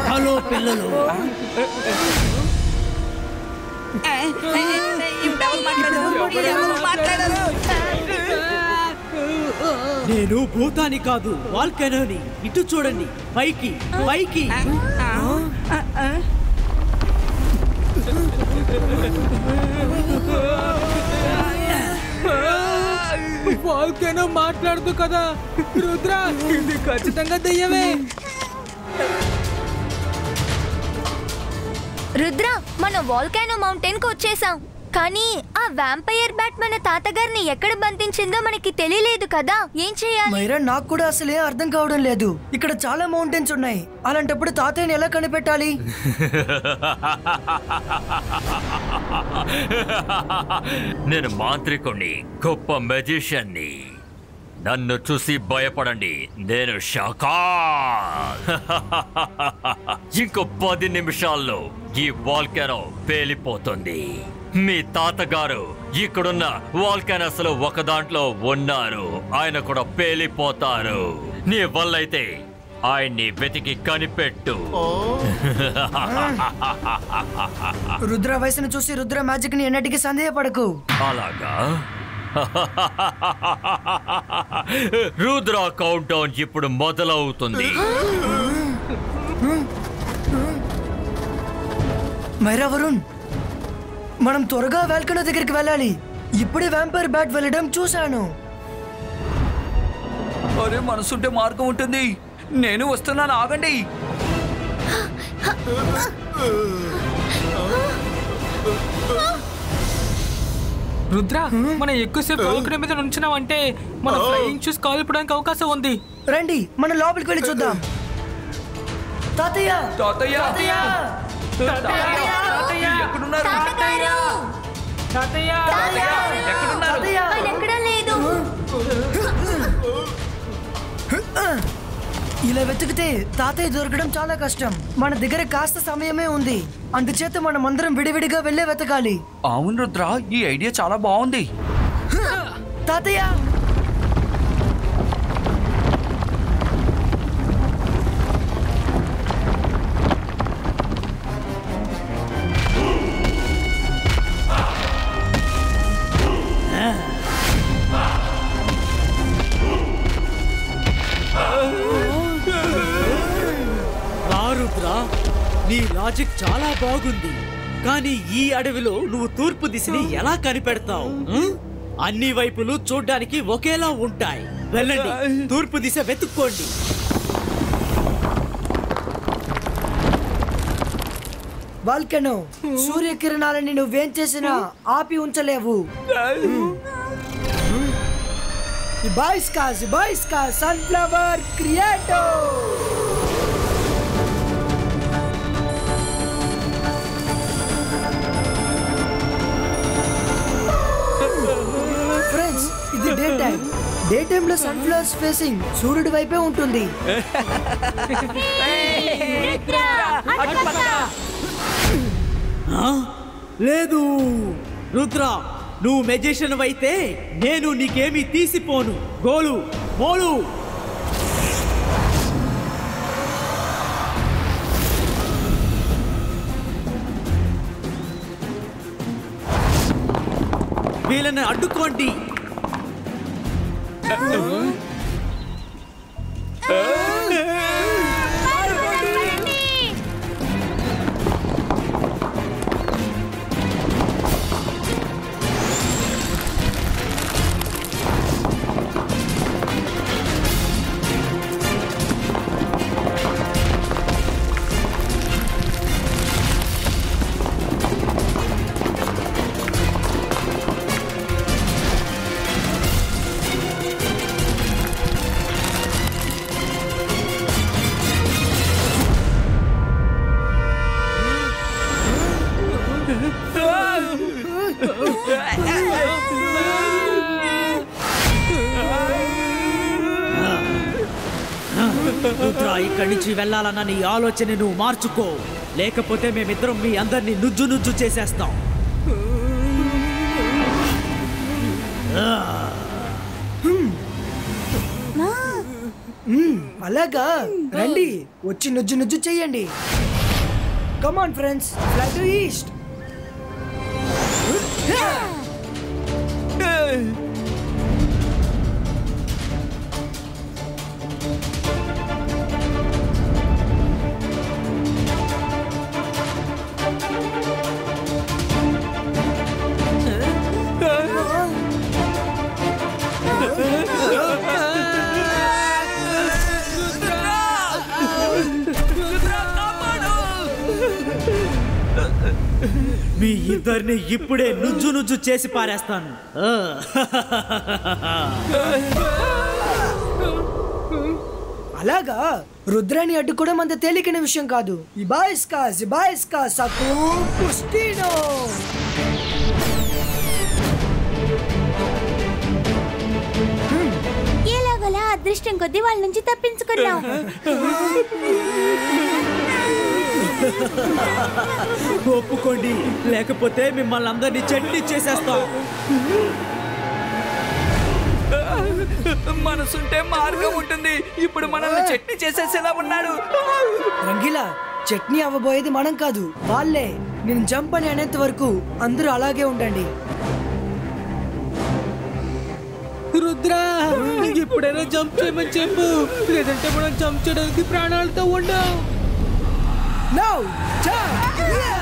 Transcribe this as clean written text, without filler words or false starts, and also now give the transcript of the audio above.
Hello పిల్లలు, నేను భూతాన్ని కాదు, వాల్కెనోని. ఇటు చూడండి, పైకి పైకి. వాల్కెనో మాట్లాడదు కదా రుద్ర, ఇది ఖచ్చితంగా దెయ్యమే. రుద్ర, మనం వాల్కానో మౌంటైన్ కు వచ్చేసాం. కానీ ఆ వ్యాంపైర్ బ్యాట్ మన తాతగారిని ఎక్కడ బంధించిందో మనకి తెలియలేదు కదా. ఏం చేయాలి? మైరా, నాకు కూడా అసలే అర్థం కావడం లేదు. ఇక్కడ చాలా మౌంటైన్స్ ఉన్నాయి, అలాంటప్పుడు తాతయ్యని ఎలా కనిపెట్టాలి? నేను మాంత్రికుణ్ణి, గొప్ప మెజిషియన్ని. నన్ను చూసి భయపడండి, నేను షాకాల్. ఇంకో 10 నిమిషాల్లో ఈ వాల్కెనో పేలిపోతుంది. మీ తాతగారు ఇక్కడున్న వాల్కెనోస్ లో ఒక దాంట్లో ఉన్నారు. ఆయన కూడా పేలిపోతారు. నీ వల్లైతే ఆయన్ని వెతికి కనిపెట్టు. రుద్ర వయసును చూసి రుద్ర మ్యాజిక్ ని ఎన్నటికీ సందేహపడకు. అలాగా? రుద్ర కౌంట్ డౌన్ ఇప్పుడు మొదలవుతుంది. మైరా, వరుణ్, మనం త్వరగా వాల్కెనో దగ్గరికి వెళ్ళాలి. ఇప్పుడే వ్యాంపైర్ బ్యాట్ వెళ్ళడం చూశాను. అరే, మనసుంటే మార్గం ఉంటుంది. నేను వస్తున్నాను, ఆగండి. రుద్ర, మనం ఎక్కువసేపు వాల్కెనో మీద నుంచున్నామంటే మన ఫ్లయింగ్ షూస్ కాలిపోవడానికి అవకాశం ఉంది. రండి, మనం లోపలికి వెళ్ళి చూద్దాం. తాతయ్య, తాతయ్య, ఎక్కడున్నారు? ఎక్కడా లేదు. ఇలా వెతికితే తాతయ్య దొరకడం చాలా కష్టం. మన దగ్గర కాస్త సమయమే ఉంది, అందుచేత మనం అందరం విడివిడిగా వెళ్ళే వెతకాలి. అవును రుద్ర, ఈ ఐడియా చాలా బాగుంది. తాతయ్య, నీ లాజిక్ చాలా బాగుంది, కానీ ఈ అడవిలో నువ్వు తూర్పు దిశని ఎలా కనిపెడతావు? అన్ని వైపులు చూడ్డానికి ఒకేలా ఉంటాయి. వెళ్ళండి, తూర్పు దిశ వెతుక్కోండి. వాల్కెనో, సూర్యకిరణాలని నువ్వేం చేసినా ఆపి ఉంచలేవు. బాయ్స్కా సన్ఫ్లవర్ క్రియేటో. ఫ్రెండ్స్, ఇది డే టైం. డే టైంలో సన్ఫ్లవర్స్ ఫేసింగ్ సూర్యుడి వైపే ఉంటుంది. లేదు రుద్ర, నువ్వు మెజిషియన్ అయితే నేను నీకేమీ తీసిపోను. గోలు మోలు. వీళ్ళని అడ్డుకోండి. రుద్ర, ఇక్కడి నుంచి వెళ్ళాలన్న నీ ఆలోచన నువ్వు మార్చుకో, లేకపోతే మేమిద్దరం మీ అందరినీ నుజ్జు నుజ్జు చేసేస్తాం. అలాగా రండి వచ్చి నుజ్జు నుజ్జు చెయ్యండి. Come on friends, fly to east. మీ ఇద్దరిని ఇప్పుడే నుజ్జు నుజ్జు చేసి పారేస్తాను. అలాగా రుద్రాన్ని అడ్డుకోవడం అంత తేలికైన విషయం కాదు. ఇబాయిస్కా సకు పుస్టినో. ఎలాగోలా అదృష్టం కొద్దీ వాళ్ళ నుంచి తప్పించుకున్నాం. ఒప్పుకోండి, లేకపోతే మిమ్మల్ని అందరినీ చట్నీ చేసేస్తాం. మనసుంటే మార్గం ఉంటుంది. ఇప్పుడు మనల్ని చట్నీ చేసేసేలా ఉన్నాడు. రంగిలా, చట్నీ అవ్వబోయేది మనం కాదు, వాళ్ళే. నేను జంప్ అని అనేంత వరకు అందరూ అలాగే ఉండండి. రుద్రా, ఎప్పుడైనా జంప్ చేయమని చెప్పు, లేదంటే మనం జంప్ చేయడానికి ప్రాణాలతో ఉండం. Now, jump! Yeah!